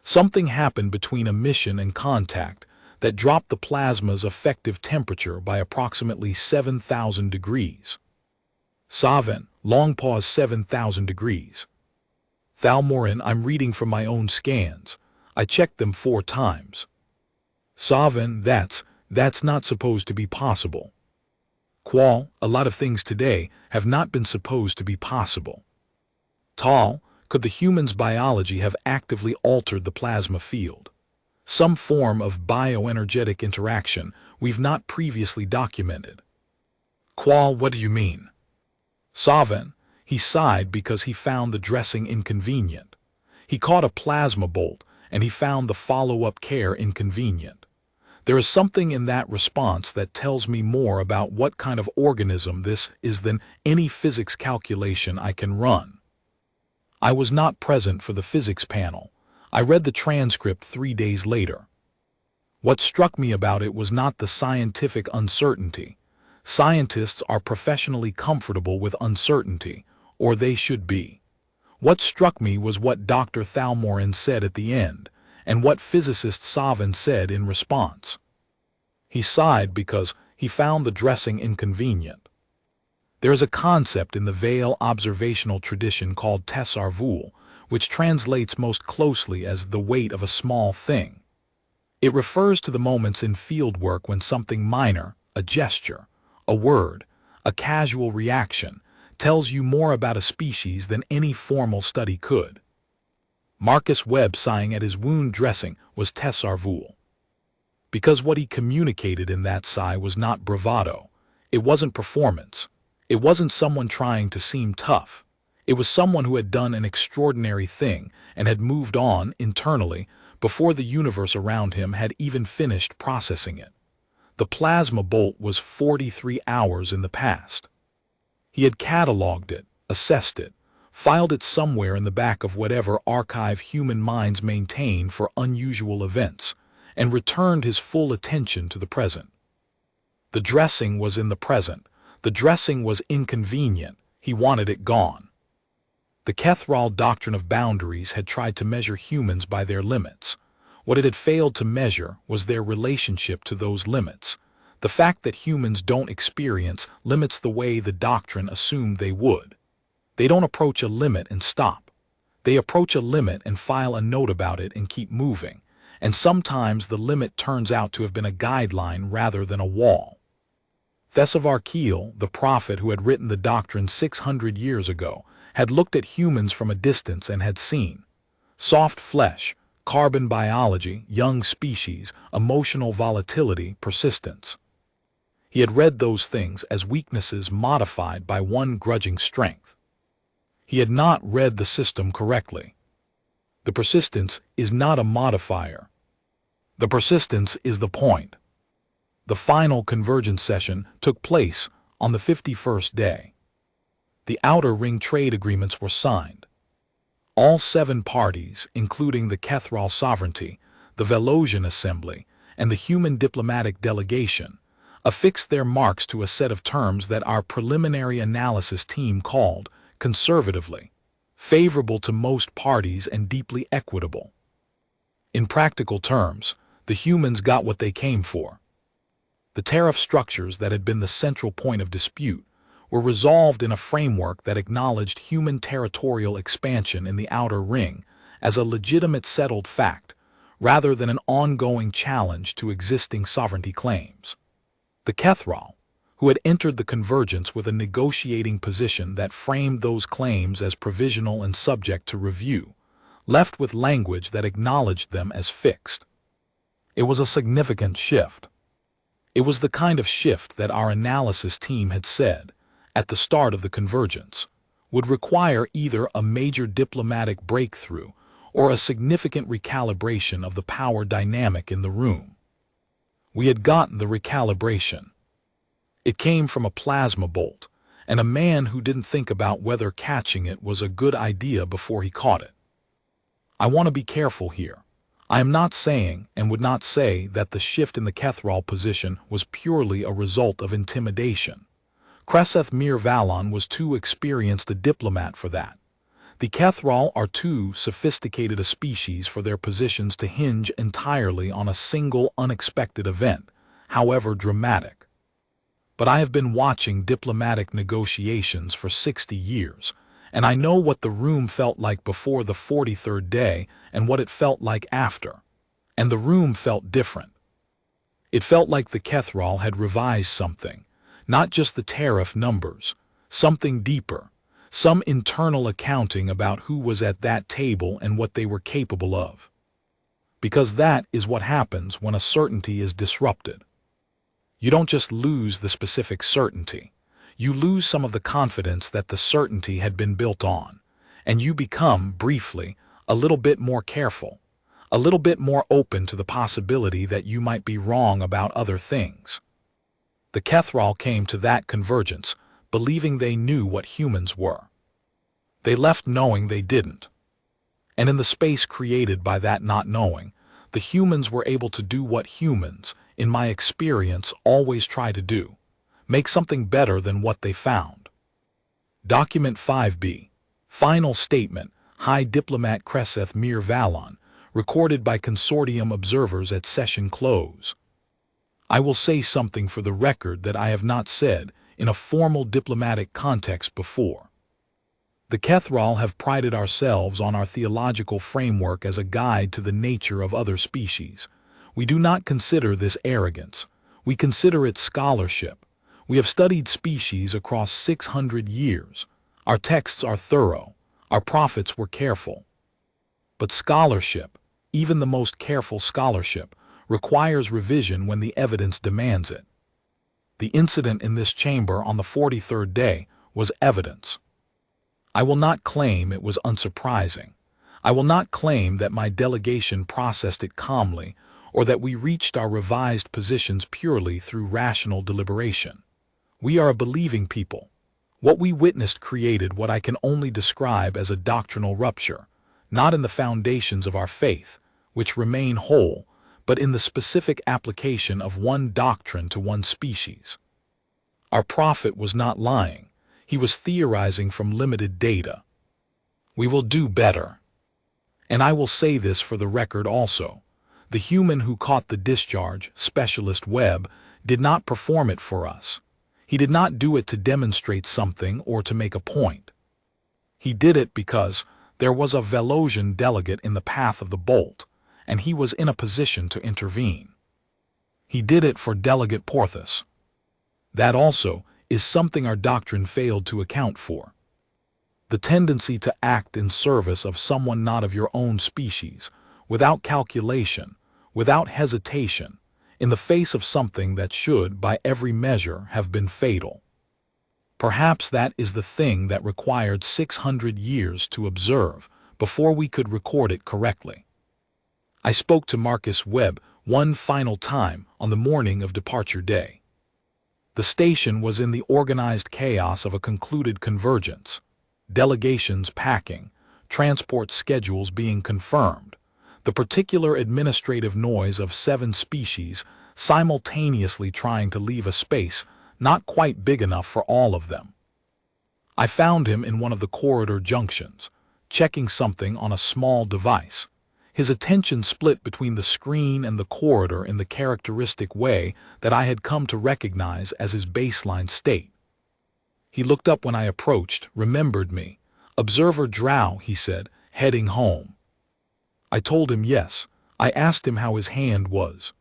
Speaker 1: Something happened between emission and contact that dropped the plasma's effective temperature by approximately 7000 degrees. Savin, long pause 7,000 degrees. Thalmorin, I'm reading from my own scans. I checked them 4 times. Savin, that's not supposed to be possible. Qual, a lot of things today have not been supposed to be possible. Tal, could the human's biology have actively altered the plasma field? Some form of bioenergetic interaction we've not previously documented. Qual, what do you mean? Savin, he sighed because he found the dressing inconvenient. He caught a plasma bolt, and he found the follow-up care inconvenient. There is something in that response that tells me more about what kind of organism this is than any physics calculation I can run. I was not present for the physics panel. I read the transcript 3 days later. What struck me about it was not the scientific uncertainty. Scientists are professionally comfortable with uncertainty, or they should be. What struck me was what Dr. Thalmorin said at the end, and what physicist Savin said in response. He sighed because he found the dressing inconvenient. There is a concept in the Vale observational tradition called tesarvul, which translates most closely as the weight of a small thing. It refers to the moments in fieldwork when something minor, a gesture, a word, a casual reaction, tells you more about a species than any formal study could. Marcus Webb sighing at his wound dressing was tesarvul. Because what he communicated in that sigh was not bravado. It wasn't performance. It wasn't someone trying to seem tough. It was someone who had done an extraordinary thing and had moved on internally before the universe around him had even finished processing it. The plasma bolt was 43 hours in the past. He had cataloged it, assessed it, filed it somewhere in the back of whatever archive human minds maintain for unusual events, and returned his full attention to the present. The dressing was in the present. The dressing was inconvenient. He wanted it gone. The Kethral doctrine of boundaries had tried to measure humans by their limits. What it had failed to measure was their relationship to those limits. The fact that humans don't experience limits the way the doctrine assumed they would. They don't approach a limit and stop. They approach a limit and file a note about it and keep moving. And sometimes the limit turns out to have been a guideline rather than a wall. Thesavarkeel, the prophet who had written the doctrine 600 years ago, had looked at humans from a distance and had seen soft flesh, carbon biology, young species, emotional volatility, persistence. He had read those things as weaknesses modified by one grudging strength. He had not read the system correctly. The persistence is not a modifier. The persistence is the point. The final convergence session took place on the 51st day. The Outer Ring trade agreements were signed. All 7 parties, including the Kethral Sovereignty, the Velosian Assembly, and the Human Diplomatic Delegation, affixed their marks to a set of terms that our preliminary analysis team called, conservatively, favorable to most parties and deeply equitable. In practical terms, the humans got what they came for. The tariff structures that had been the central point of dispute were resolved in a framework that acknowledged human territorial expansion in the Outer Ring as a legitimate settled fact, rather than an ongoing challenge to existing sovereignty claims. The Kethral, who had entered the convergence with a negotiating position that framed those claims as provisional and subject to review, left with language that acknowledged them as fixed. It was a significant shift. It was the kind of shift that our analysis team had said, at the start of the convergence, would require either a major diplomatic breakthrough or a significant recalibration of the power dynamic in the room. We had gotten the recalibration. It came from a plasma bolt, and a man who didn't think about whether catching it was a good idea before he caught it. I want to be careful here. I am not saying, and would not say, that the shift in the Kethral position was purely a result of intimidation. Kreseth Mir Valon was too experienced a diplomat for that. The Kethral are too sophisticated a species for their positions to hinge entirely on a single unexpected event, however dramatic. but I have been watching diplomatic negotiations for 60 years, and I know what the room felt like before the 43rd day and what it felt like after. And the room felt different. It felt like the Kethral had revised something, not just the tariff numbers, something deeper, some internal accounting about who was at that table and what they were capable of. Because that is what happens when a certainty is disrupted. You don't just lose the specific certainty. You lose some of the confidence that the certainty had been built on, and you become, briefly, a little bit more careful, a little bit more open to the possibility that you might be wrong about other things. The Kethral came to that convergence, believing they knew what humans were. They left knowing they didn't. And in the space created by that not knowing, the humans were able to do what humans, in my experience, always try to do: make something better than what they found. Document 5B, Final Statement, High Diplomat Kreseth Mir Valon, recorded by consortium observers at session close. I will say something for the record that I have not said in a formal diplomatic context before. The Kethral have prided ourselves on our theological framework as a guide to the nature of other species. We do not consider this arrogance. We consider it scholarship. We have studied species across 600 years. Our texts are thorough. Our prophets were careful. But scholarship, even the most careful scholarship, requires revision when the evidence demands it. The incident in this chamber on the 43rd day was evidence. I will not claim it was unsurprising. I will not claim that my delegation processed it calmly or that we reached our revised positions purely through rational deliberation. We are a believing people. What we witnessed created what I can only describe as a doctrinal rupture, not in the foundations of our faith, which remain whole, but in the specific application of one doctrine to one species. Our prophet was not lying. He was theorizing from limited data. We will do better. And I will say this for the record also. The human who caught the discharge, Specialist Webb, did not perform it for us. He did not do it to demonstrate something or to make a point. He did it because there was a Velosian delegate in the path of the bolt, and he was in a position to intervene. He did it for Delegate Porthos. That also is something our doctrine failed to account for. The tendency to act in service of someone not of your own species, without calculation, without hesitation, in the face of something that should, by every measure, have been fatal. Perhaps that is the thing that required 600 years to observe before we could record it correctly. I spoke to Marcus Webb one final time on the morning of departure day. The station was in the organized chaos of a concluded convergence, delegations packing, transport schedules being confirmed, the particular administrative noise of 7 species simultaneously trying to leave a space not quite big enough for all of them. I found him in one of the corridor junctions, checking something on a small device, his attention split between the screen and the corridor in the characteristic way that I had come to recognize as his baseline state. He looked up when I approached, remembered me. "Observer Drow," he said, "heading home." I told him yes. I asked him how his hand was.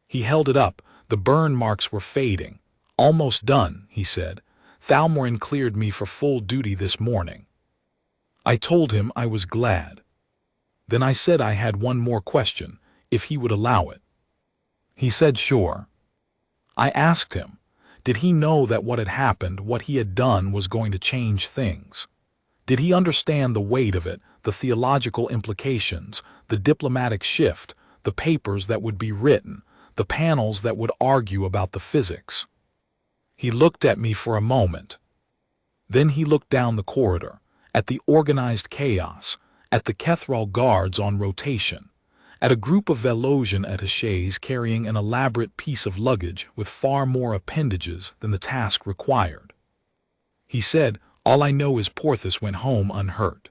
Speaker 1: He held it up. The burn marks were fading. "Almost done," he said. "Thalmorin cleared me for full duty this morning." I told him I was glad. Then I said I had one more question, if he would allow it. He said sure. I asked him, did he know that what had happened, what he had done, was going to change things? Did he understand the weight of it, the theological implications, the diplomatic shift, the papers that would be written, the panels that would argue about the physics? He looked at me for a moment. Then he looked down the corridor, at the organized chaos, at the Kethral guards on rotation, at a group of Velosian attachés carrying an elaborate piece of luggage with far more appendages than the task required. He said, "All I know is Porthos went home unhurt."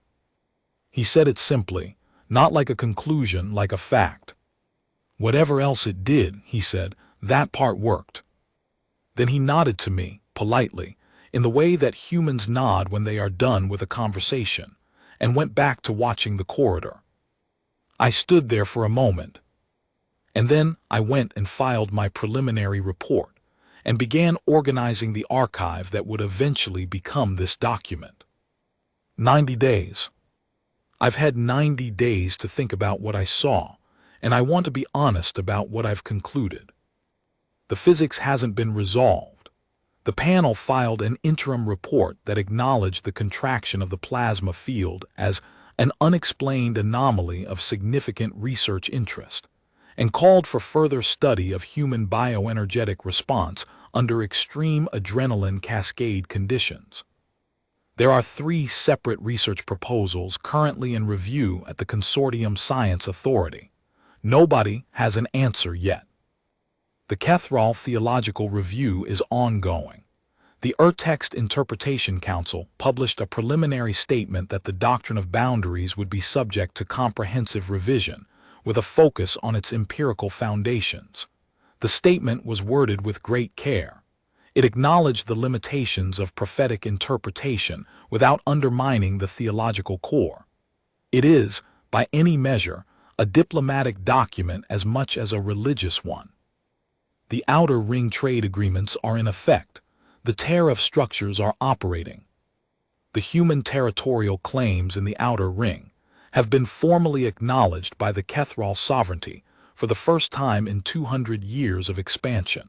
Speaker 1: He said it simply, not like a conclusion, like a fact. "Whatever else it did," he said, "that part worked." Then he nodded to me, politely, in the way that humans nod when they are done with a conversation, and went back to watching the corridor. I stood there for a moment, and then I went and filed my preliminary report, and began organizing the archive that would eventually become this document. 90 days. I've had 90 days to think about what I saw, and I want to be honest about what I've concluded. The physics hasn't been resolved. The panel filed an interim report that acknowledged the contraction of the plasma field as an unexplained anomaly of significant research interest, and called for further study of human bioenergetic response under extreme adrenaline cascade conditions. There are 3 separate research proposals currently in review at the Consortium Science Authority. Nobody has an answer yet. The Kethral Theological Review is ongoing. The Urtext Interpretation Council published a preliminary statement that the doctrine of boundaries would be subject to comprehensive revision, with a focus on its empirical foundations. The statement was worded with great care. It acknowledged the limitations of prophetic interpretation without undermining the theological core. It is, by any measure, a diplomatic document as much as a religious one. The outer ring trade agreements are in effect. The tariff structures are operating. The human territorial claims in the outer ring have been formally acknowledged by the Kethral sovereignty for the first time in 200 years of expansion.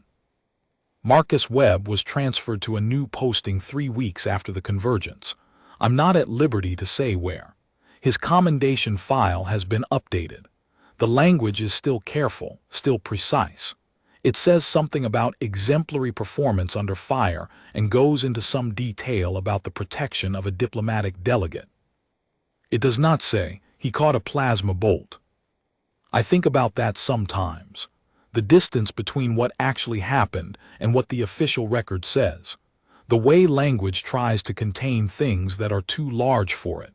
Speaker 1: Marcus Webb was transferred to a new posting 3 weeks after the convergence. I'm not at liberty to say where. His commendation file has been updated. The language is still careful, still precise. It says something about exemplary performance under fire and goes into some detail about the protection of a diplomatic delegate. It does not say he caught a plasma bolt. I think about that sometimes. The distance between what actually happened and what the official record says. The way language tries to contain things that are too large for it.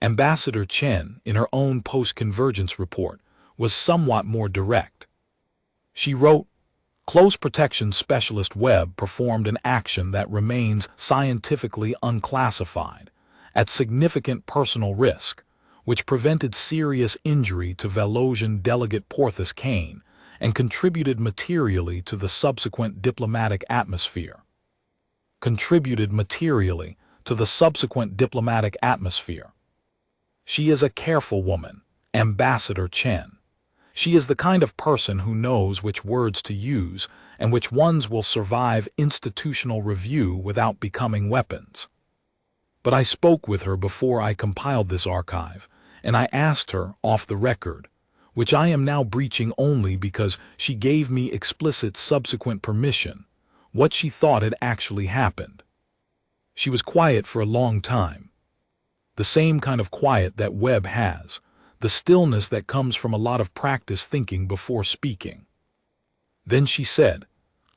Speaker 1: Ambassador Chen, in her own post-convergence report, was somewhat more direct. She wrote, "Close protection specialist Webb performed an action that remains scientifically unclassified, at significant personal risk, which prevented serious injury to Velosian delegate Porthos Kane and contributed materially to the subsequent diplomatic atmosphere." Contributed materially to the subsequent diplomatic atmosphere. She is a careful woman, Ambassador Chen. She is the kind of person who knows which words to use and which ones will survive institutional review without becoming weapons. But I spoke with her before I compiled this archive, and I asked her off the record, which I am now breaching only because she gave me explicit subsequent permission, what she thought had actually happened. She was quiet for a long time. The same kind of quiet that Webb has, the stillness that comes from a lot of practice thinking before speaking. Then she said,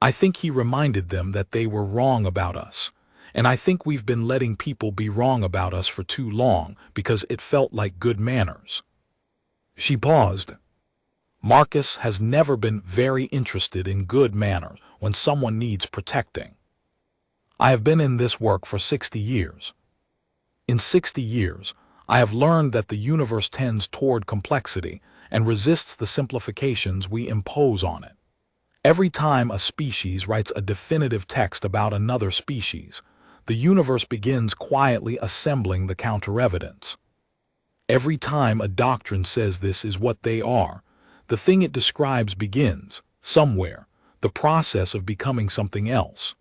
Speaker 1: "I think he reminded them that they were wrong about us, and I think we've been letting people be wrong about us for too long because it felt like good manners." She paused. Marcus has never been very interested in good manners when someone needs protecting. I have been in this work for 60 years. In 60 years, I have learned that the universe tends toward complexity and resists the simplifications we impose on it. Every time a species writes a definitive text about another species, the universe begins quietly assembling the counter-evidence. Every time a doctrine says this is what they are, the thing it describes begins, somewhere, the process of becoming something else.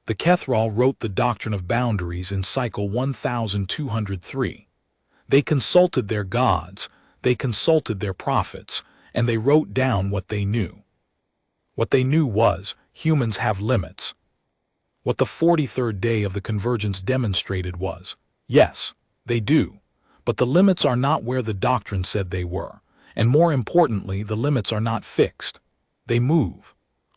Speaker 1: The Kethral wrote the doctrine of boundaries in cycle 1203. They consulted their gods, they consulted their prophets, and they wrote down what they knew. What they knew was, humans have limits. What the 43rd day of the convergence demonstrated was, yes, they do. But the limits are not where the doctrine said they were, and more importantly, the limits are not fixed. They move.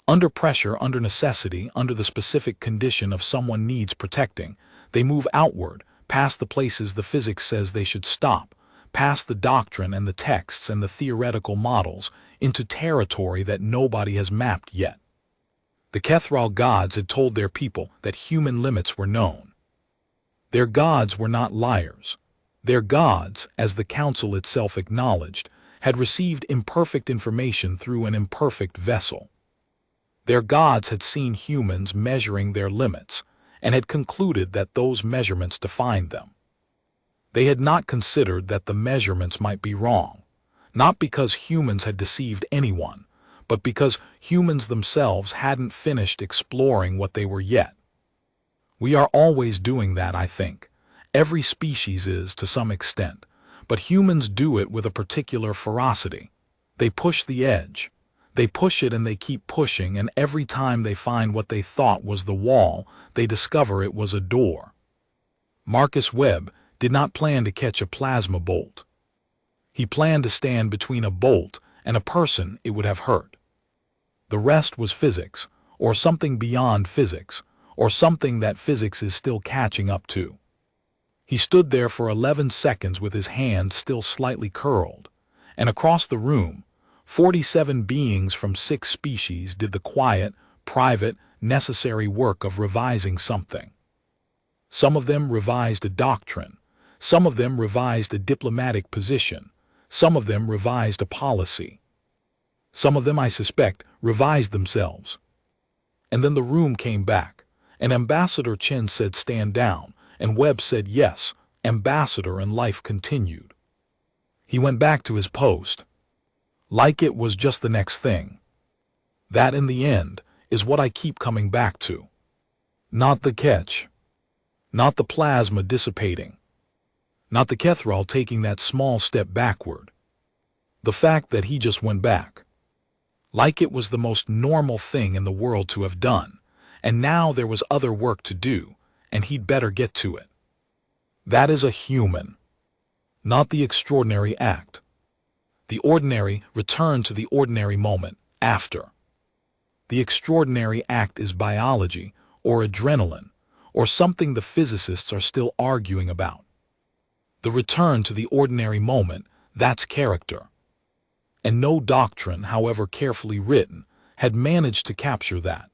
Speaker 1: Under pressure, under necessity, under the specific condition of someone needs protecting, they move outward, past the places the physics says they should stop, past the doctrine and the texts and the theoretical models, into territory that nobody has mapped yet. The Kethral gods had told their people that human limits were known. Their gods were not liars. Their gods, as the council itself acknowledged, had received imperfect information through an imperfect vessel. Their gods had seen humans measuring their limits and had concluded that those measurements defined them. They had not considered that the measurements might be wrong, not because humans had deceived anyone, but because humans themselves hadn't finished exploring what they were yet. We are always doing that, I think. Every species is, to some extent, but humans do it with a particular ferocity. They push the edge. They push it and they keep pushing, and every time they find what they thought was the wall, they discover it was a door. Marcus Webb did not plan to catch a plasma bolt. He planned to stand between a bolt and a person it would have hurt. The rest was physics, or something beyond physics, or something that physics is still catching up to. He stood there for 11 seconds with his hand still slightly curled, and across the room, 47 beings from 6 species did the quiet, private, necessary work of revising something. Some of them revised a doctrine, some of them revised a diplomatic position, some of them revised a policy. Some of them, I suspect, revised themselves. And then the room came back, and Ambassador Chen said stand down, and Webb said yes, Ambassador, and life continued. He went back to his post. Like it was just the next thing. That, in the end, is what I keep coming back to. Not the catch. Not the plasma dissipating. Not the Kethral taking that small step backward. The fact that he just went back. Like it was the most normal thing in the world to have done, and now there was other work to do, and he'd better get to it. That is a human. Not the extraordinary act. The ordinary returned to the ordinary moment after. The extraordinary act is biology, or adrenaline, or something the physicists are still arguing about. The return to the ordinary moment, that's character. And no doctrine, however carefully written, had managed to capture that.